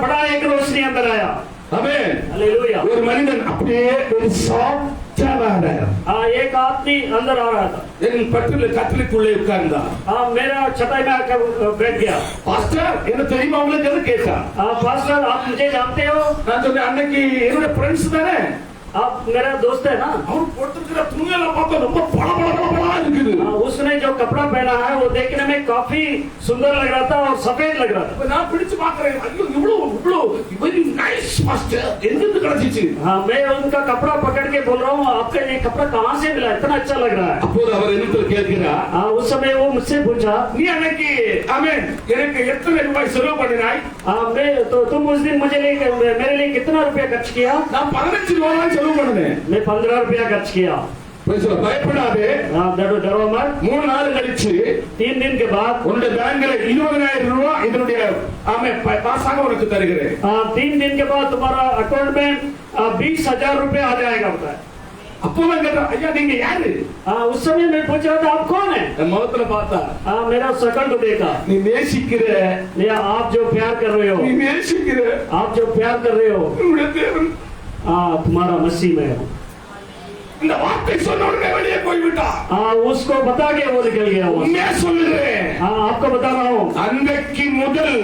बड़ा एक रोशनी अंदर आया। ஆமென். हालेलुया। ஒரு மனிதன் அப்படியே ஒரு சாட்சாவான एक आदमी अंदर आ रहा था। என் கட்டிலுக்குள்ளே உட்கார்ந்தார். मेरा छटाई में आकर बैठ गया। பாஸ்டர் என்ன தெரியுமா உங்களுக்கு எது கேட்டா? पास्टर आप मुझे जानते हो? நான் சொன்னேன், அன்னைக்கு என்னோட ஃப்ரெண்ட்ஸ் தானே, आप मेरा दोस्त है ना? அவர் போட்டிருக்கிற துணியெல்லாம் பார்த்தா ரொம்ப பளபளபளபளா இருக்குது. उसने जो कपड़ा पहना है वो देखने में काफी सुंदर लग रहा था और सफेद लग रहा था। இப்ப நான் பிடிச்சு பார்க்கிறேன், ஐயோ இவ்வளவு வெரி நைஸ் பாஸ்டர் எங்க இருந்து கிடைச்சிச்சு? मैं उनका कपड़ा पकड़ के बोल रहा हूँ, आपका ये कपड़ा कहाँ से मिला, इतना अच्छा लग रहा है। அப்போது அவர் என்னிடத்தில் கேட்கிறார், उस समय वो मुझसे पूछा, நீ அன்னைக்கு ஆமென் எனக்கு எத்தனை ரூபாய் செலவு பண்ணினாய்? मैं तो तुम उस दिन मुझे लेकर मेरे लिए कितना रुपया खर्च किया? நான் 15 ரூபாய் செலவு பண்ணினேன். मैं 15 रुपया खर्च किया। பயப்படாதே, डरो मत। 3 நாள் கழிச்சு 3 दिन के बाद உன்னுடைய பேங்க்ல 20,000 ரூபாய் இதனுடைய பாசாக உனக்கு தருகிறேன். 3 दिन के बाद तुम्हारा अकाउंट में 20,000 रुपया आ जाएगा बताया। அப்போ நான் கேட்டேன், ஐயா நீங்க யாரு? उस समय मैं पूछ रहा था आप कौन है? என் முகத்துல பார்த்தா, मेरा शकल को देखा, நீ நேசிக்கிற, आप जो प्यार कर रहे हो, நீ நேசிக்கிற आप जो प्यार कर रहे हो, உன்னுடைய தேவன் तुम्हारा मसीह में है। இந்த வார்த்தை சொன்ன உடனே வெளியே போய்விட்டா. उसको बता के वो निकल गया। உண்மையா சொல்லுகிறேன், आपको बता रहा हूँ, அன்றைக்கு முதல்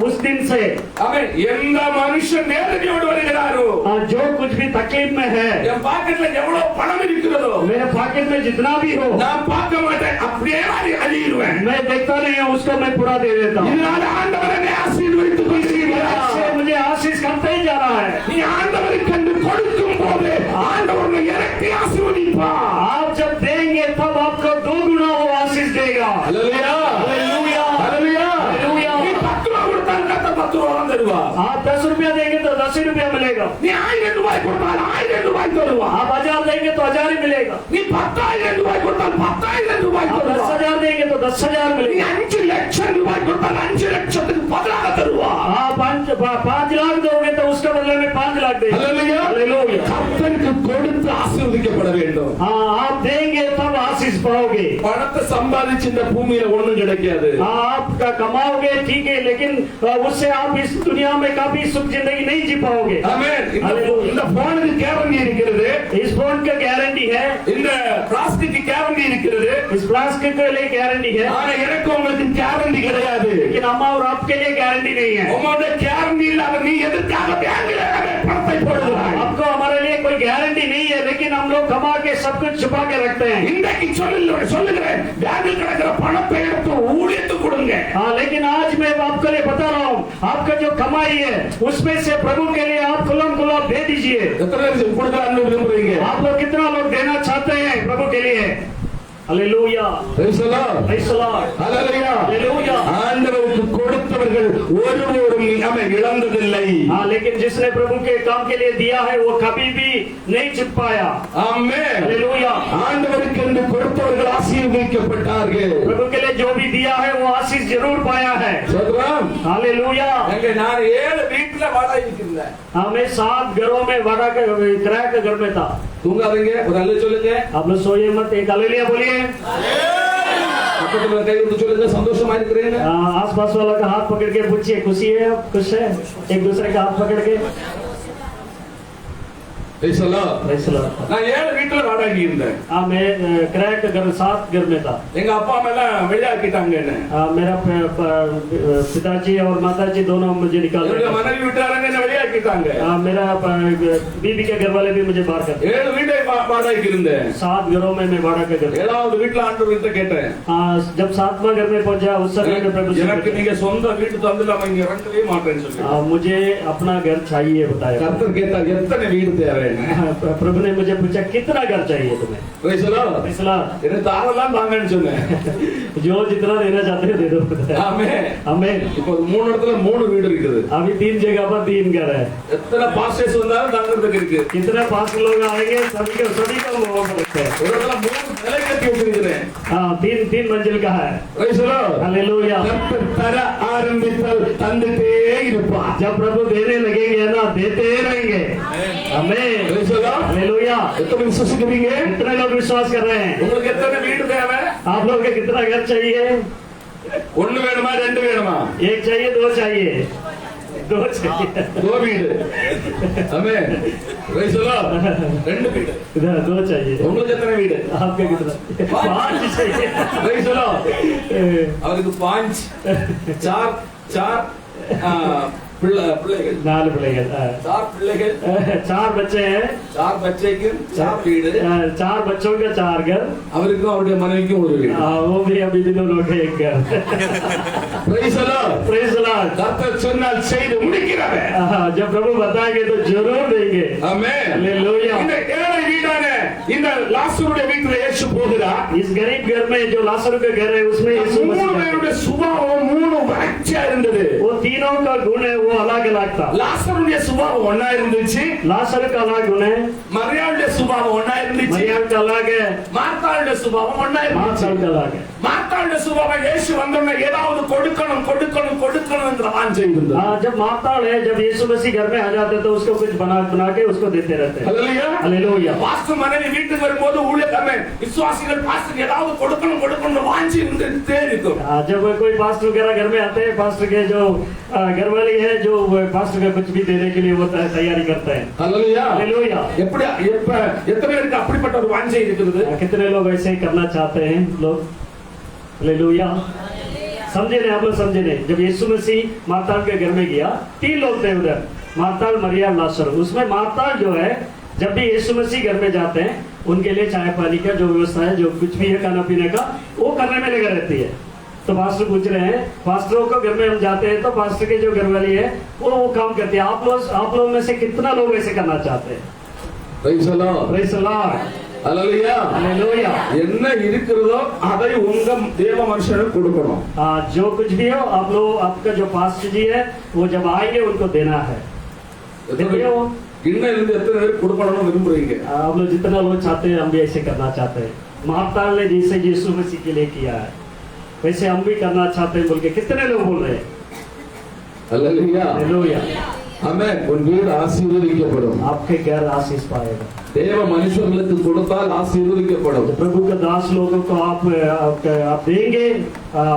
उस दिन से அவன் எந்த மனுஷன் நேரடியோடு வருகிறாரோ, जो कुछ भी तकलीफ में है, என் பாக்கெட்ல எவ்வளவு பணம் இருக்கிறதோ मेरे पॉकेट में जितना भी हो, நான் பார்க்க மாட்டேன், அப்படியே அழியிருவேன். मैं देखता नहीं हूँ, उसको मैं पूरा दे देता हूँ। இதனால ஆண்டவர் என்னை ஆசீர்வதித்துக் கொண்டிருக்கிறார். मुझे आशीष करते ही जा रहा है। நீ ஆண்டவருக்கு என்று கொடுக்கும் போது ஆண்டவர் உன்னை இறக்கி ஆசீர்வதிப்பார். आप जब देंगे तब आपको 2 गुना वो आशीष देगा। அல்லேலூயா, हालेलुया, அல்லேலூயா, हालेलुया। நீ 10 ரூபாய் கொடுத்தால் கர்த்தர் 10 ரூபாய் தருவார். आप 10 रुपया देंगे तो 10 ही रुपया मिलेगा। நீ 1000 ரூபாய் கொடுத்தால் 1000 ரூபாய் தருவார். आप 1000 देंगे तो 1000 ही मिलेगा। நீ 10,000 ரூபாய் கொடுத்தால் 10,000 ரூபாய் आप தருவார். 10,000 देंगे तो 10,000 நீ मिलेगा। 5 லட்சம் ரூபாய் கொடுத்தால் 5 லட்சத்துக்கு பதிலாக தருவார். आप 5 लाख दोगे तो उसके बदले में 5 लाख देंगे। அல்லேலூயா. हालेलुया। கர்த்தருக்கு கொடுத்து ஆசீர்வதிக்கப்பட வேண்டும். आप देंगे तब आशीष पाओगे। பணத்தை சம்பாதிச்சு இந்த பூமியில ஒண்ணும் கிடைக்காது. आप कमाओगे ठीक है, लेकिन उससे आप इस दुनिया में काफी सुख जिंदगी नहीं जी पाओगे। ஆமென். இந்த போனுக்கு கேரண்டி இருக்கிறது. इस फोन का गारंटी है, இந்த பிளாஸ்டிக் கேரண்டி இருக்கிறது. इस प्लास्टिक के लिए गारंटी है, ஆனா எனக்கு உங்களுக்கு கேரண்டி கிடையாது. लेकिन अम्मा और आपके लिए गारंटी नहीं है। உங்களுடைய கேரண்டி இல்லாத நீ எதற்காக பேங்க்ல பணத்தை போடுகிறாய்? आपको हमारे लिए कोई गारंटी नहीं है, लेकिन हम लोग कमा के सब कुछ छुपा के रखते हैं। இன்றைக்கு சொல்லுகிறேன், பேங்கில் கிடக்கிற பணத்தை எடுத்து ஊழியத்துக்கு கொடுங்க. हाँ, लेकिन आज मैं आपके लिए बता रहा हूँ, आपका जो कमाई है उसमें से प्रभु के लिए आप खुल्लम खुल्ला दे दीजिए। எத்தனை பேர் கொடுக்கலாம்னு விரும்புறீங்க? आप लोग कितना लोग देना चाहते हैं प्रभु के लिए? Hallelujah, Praise the Lord. Praise the Lord, Hallelujah. Hallelujah. ஆண்டவருக்கு கொடுத்தவர்கள் ஒருவரும் நம்மை இழந்ததில்லை. हाँ, लेकिन जिसने प्रभु के काम के लिए दिया है वो कभी भी नहीं चुप पाया। ஆமென். हालेलुया। ஆண்டவருக்கு என்று கொடுத்தவர்கள் ஆசீர்வதிக்கப்பட்டார்கள். प्रभु के लिए जो भी दिया है वो आशीष जरूर पाया है। சோத்ரம். हालेलुया। எங்க நான் 7 வீட்ல வாடகை இருக்கிறேன். हमें 7 घरों में वाड़ा का किराए का घर में था। தூங்காதீங்க, ஒரு அல்ல சொல்லுங்க. आप लोग सोइए मत, एक हालेलुया बोलिए। பக்கத்துல கை விட்டு சொல்லுங்க, சந்தோஷமா இருக்கிறேன். आस पास वाला का हाथ पकड़ के पूछिए, खुशी है आप? खुश है? एक दूसरे का हाथ पकड़ के। Praise the Lord. Praise the Lord. நான் 7 வீட்ல வாடகை இருந்தேன். हाँ, मैं किराए का घर 7 घर में था। எங்க அப்பா அம்மா எல்லாம் வெளியாக்கிட்டாங்க என்ன. मेरा पिताजी और माताजी दोनों मुझे निकाल என்னுடைய दिया। மனைவி விட்டாரங்க, என்ன வெளியாக்கிட்டாங்க. मेरा बीबी के घर वाले भी मुझे बाहर कर दिए। 7 வீட்டை வாடகைக்கு இருந்தேன். 7 घरों में मैं वाड़ा का घर। 7வது வீட்ல ஆண்டவர்கிட்ட கேட்டேன், जब 7वां घर में पहुंचा उस समय मैं प्रभु से எனக்கு पूछा, நீங்க சொந்த வீட்டு தந்துலாம இங்க இறங்கவே மாட்டேன்னு சொல்லி. मुझे अपना घर चाहिए बताया। கர்த்தர் கேட்டார், எத்தனை வீடு தேவைன்னு. प्रभु ने मुझे पूछा कितना घर चाहिए तुम्हें? Praise the Lord. Praise the Lord. எனக்கு தாராளமா தாங்கன்னு சொன்னேன். जो जितना देना चाहते हैं दे दो। ஆமென். आमीन। இப்போ 3 இடத்துல 3 வீடு இருக்குது. अभी 3 जगह पर 3 घर है। எத்தனை பாஸ்டர்ஸ் வந்தாலும் தங்கறதுக்கு இருக்கு. कितने पास लोग आएंगे सभी का वो रखते हैं। ஒரு இடத்துல 3 நிலை கட்டி வச்சிருக்கிறேன். हाँ, 3 मंजिल का है। Praise the Lord. हालेलुया। கர்த்தர் தர ஆரம்பித்தால் தந்துட்டே இருப்பார். जब प्रभु देने लगेंगे ना, देते रहेंगे। आमीन। Praise the Lord. हालेलुया। எத்தனை விசுவாசிக்கிறீங்க? कितने लोग विश्वास कर रहे हैं? உங்களுக்கு எத்தனை வீடு தேவை? आप लोग को कितना घर चाहिए? 1 வேணுமா 2 வேணுமா? 1 चाहिए 2 चाहिए? 2 चाहिए। 2 வீடு. ஆமென். Praise the Lord. 2 வீடு. इधर 2 चाहिए। உங்களுக்கு எத்தனை வீடு? आपके कितना? 5 चाहिए। Praise the Lord. அவருக்கு 5 4 பிள்ளைகள். 4 பிள்ளைகள்। 4 பிள்ளைகள், 4 बच्चे हैं। 4 बच्चेக்கு 4 வீடு. 4 बच्चों का 4 घर। அவருக்கும் அவருடைய மனைவிக்கும் ஒரு வீடு. वो भी अभी भी दोनों के 1 घर। Praise the Lord. Praise the Lord. கர்த்தர் சொன்னால் செய்து முடிக்கிறார். जब प्रभु बताएंगे तो जरूर देंगे। ஆமென். हालेलुया। இந்த ஏழை வீடான இந்த லாசருடைய வீட்டில் இயேசு போகிறார். इस गरीब घर में जो लाजर का घर है उसमें यीशु 3 मसीह है। பேருடைய சுபாவம் 3 வறட்சியா இருந்தது. वो तीनों का गुण है, वो अलग अलग था। லாசருடைய சுபாவம் ஒண்ணா இருந்துச்சு. लाजर का अलग गुण है, மரியாளுடைய சுபாவம் ஒண்ணா இருந்துச்சு. मरियम का अलग है, மார்த்தாளுடைய சுபாவம் ஒண்ணா இருந்துச்சு. मार्था का अलग है। மார்த்தாளுடைய சுபாவம் இயேசு வந்தோடனே ஏதாவது கொடுக்கணும் என்ற வாஞ்சை இருந்தது. जब मार्ताल है, जब यीशु मसीह घर में आ जाते तो उसको कुछ बना के उसको देते रहते हैं। ஹல்லேலூயா. हालेलुया। பாஸ்டர் மனைவி வீட்டுக்கு வரும்போது ஊழியக்காரங்க விசுவாசிகள் பாஸ்டருக்கு ஏதாவது கொடுக்கணும் வாஞ்சி இருந்துட்டே இருக்கும். जब कोई पास्टर वगैरह घर में आते हैं, पास्टर के जो घर वाली है जो पास्टर का कुछ भी देने के लिए वो तैयारी करता है। ஹல்லேலூயா. हालेलुया। எப்படி எத்தனை பேருக்கு அப்படிப்பட்ட ஒரு வாஞ்சை இருக்குது? कितने लोग ऐसे ही करना चाहते हैं लोग? हालेलुया। समझे नहीं? आप लोग समझे नहीं? जब यीशु मसीह मार्ताल के घर में गया, 3 लोग थे उधर, मार्ताल, मरियम, लाजर। उसमें मार्ताल जो है, जब भी यीशु मसीह घर में जाते हैं उनके लिए चाय पानी का जो व्यवस्था है, जो कुछ भी है खाना पीने का, वो करने में लगा रहती है। तो पास्टर पूछ रहे हैं, पास्टरों को घर में हम जाते हैं तो पास्टर के जो घरवाली है वो काम करती है। आप लोग में से कितना लोग ऐसे करना चाहते हैं? Praise the Lord. Praise the Lord. Hallelujah. Hallelujah. என்ன இருக்கிறதோ அதை உங்க தேவ மனுஷனுக்கு கொடுக்கணும். जो कुछ भी हो आप लोग, आपका जो पास्टर जी है वो जब आएंगे उनको देना है। देते हो? இன்னும் இருந்து எத்தனை பேர் கொடுக்கணும்னு விரும்புறீங்க? आप लोग जितना लोग चाहते हैं हम भी ऐसे करना चाहते हैं। मार्ताल ने जैसे यीशु मसीह के लिए किया है वैसे हम भी करना चाहते हैं बोल के कितने लोग बोल रहे हैं? ஹல்லேலூயா. हालेलुया। ஆமென். உன் வீடு ஆசீர்வதிக்கப்படும். आपके घर आशीष पाएगा। தேவ மனுஷர்களுக்கு கொடுத்தால் ஆசீர்வதிக்கப்படும். प्रभु के दास लोगों को आप देंगे,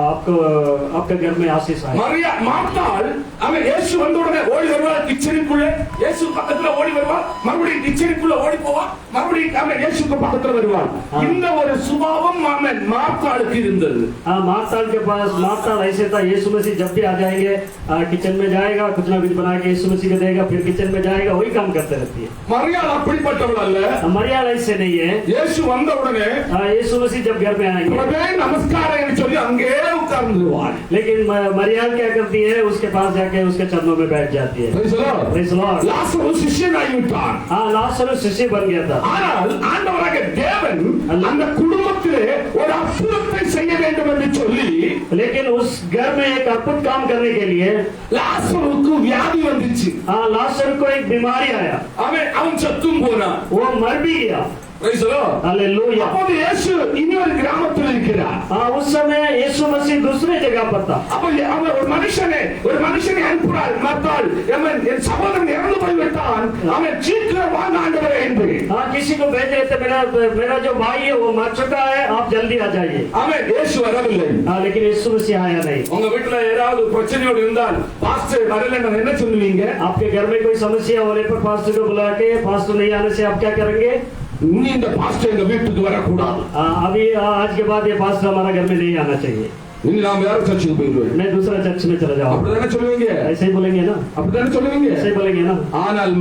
आपको आपके घर में आशीष आए. மரியா மார்த்தாள் அவன் இயேசு வந்த உடனே ஓடி வருவா கிச்சனுக்குள்ள, இயேசு பக்கத்துல ஓடி வருவா, மறுபடியும் கிச்சனுக்குள்ள ஓடி போவா, மறுபடியும் அவன் இயேசுக்கு பக்கத்துல வருவான். இந்த ஒரு சுபாவம் அவன் மார்த்தாளுக்கு இருந்தது. मार्ताल के पास मार्ताल ऐसे था, यीशु मसीह जब भी आ जाएंगे किचन में जाएगा, कुछ ना कुछ बना के यीशु मसीह को देगा, फिर किचन में जाएगा, वही काम करते रहती है. மரியாள் அப்படிப்பட்டவள் அல்ல. मरियम ऐसे नहीं है. இயேசு வந்த உடனே यीशु मसीह जब घर में आएंगे உடனே நமஸ்காரம் என்று சொல்லி அங்கே உட்கார்ந்துருவாள். लेकिन मरियम क्या करती है, उसके पास जाके उसके चरणों में बैठ जाती है. Praise the Lord. Praise the Lord. லாசரு சிஷ்யனாகி விட்டான். लाजरस शिष्य बन गया था. ஆனால் ஆண்டவராகிய தேவன் அந்த குடும்பத்திலே ஒரு அற்புதத்தை செய்ய வேண்டும் என்று சொல்லி लेकिन उस घर में एक अद्भुत काम करने के लिए லாசருக்கு வியாதி வந்துச்சு. लाजर को एक बीमारी आया, அவன் செத்தும் போனான். वो मर भी गया. Praise the Lord. हालेलुया. அப்போது இயேசு இன்னொரு கிராமத்தில் இருக்கிறார். उस समय यीशु मसीह दूसरे जगह पर था. அப்ப அவன் ஒரு மனுஷனை அனுப்புறார். மார்த்தாள், என் சகோதரன் இறந்து போய்விட்டான், அவன் சீக்கிரம் வாங்க ஆண்டவரே என்று. किसी को भेज रहे थे, मेरा जो भाई है वो मर चुका है, आप जल्दी आ जाइए. அவன் இயேசு வரவில்லை. लेकिन यीशु मसीह आया नहीं. உங்க வீட்டுல ஏதாவது பிரச்சனையோடு இருந்தால் பாஸ்டர் வரலன்னு என்ன சொல்லுவீங்க? आपके घर में कोई समस्या होने पर पास्टर को बुला के, पास्टर नहीं आने से आप क्या करेंगे? நீ இந்த பாஸ்டர் எங்க வீட்டுக்கு வரக்கூடாது. अभी आज के बाद ये पास्टर हमारा घर में नहीं आना चाहिए. நீங்க நாம வேற சர்ச்சுக்கு போயிடுவோம். मैं दूसरा चर्च में चला जाऊँ. அப்படிதானே சொல்லுவீங்க? ऐसे ही बोलेंगे ना. அப்படிதானே சொல்லுவீங்க? ऐसे ही बोलेंगे ना. ஆனால்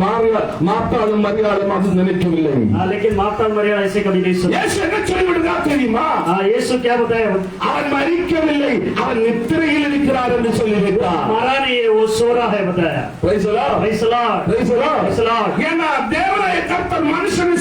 மார்த்தாளும் மரியாளும் அது நினைக்கவில்லை. लेकिन मार्ता और मरियम ऐसे कभी नहीं सोचा. இயேசு என்ன சொல்லிவிடுதா தெரியுமா? यीशु क्या बताया? அவன் மரிக்கவில்லை, அவன் நித்திரையில் இருக்கிறார் என்று சொல்லிவிட்டார். मरा नहीं है, वो सो रहा है बताया. Praise the Lord. Praise the Lord. Praise the Lord. Praise the Lord. ஏன்னா தேவனாய கர்த்தர் மனுஷனை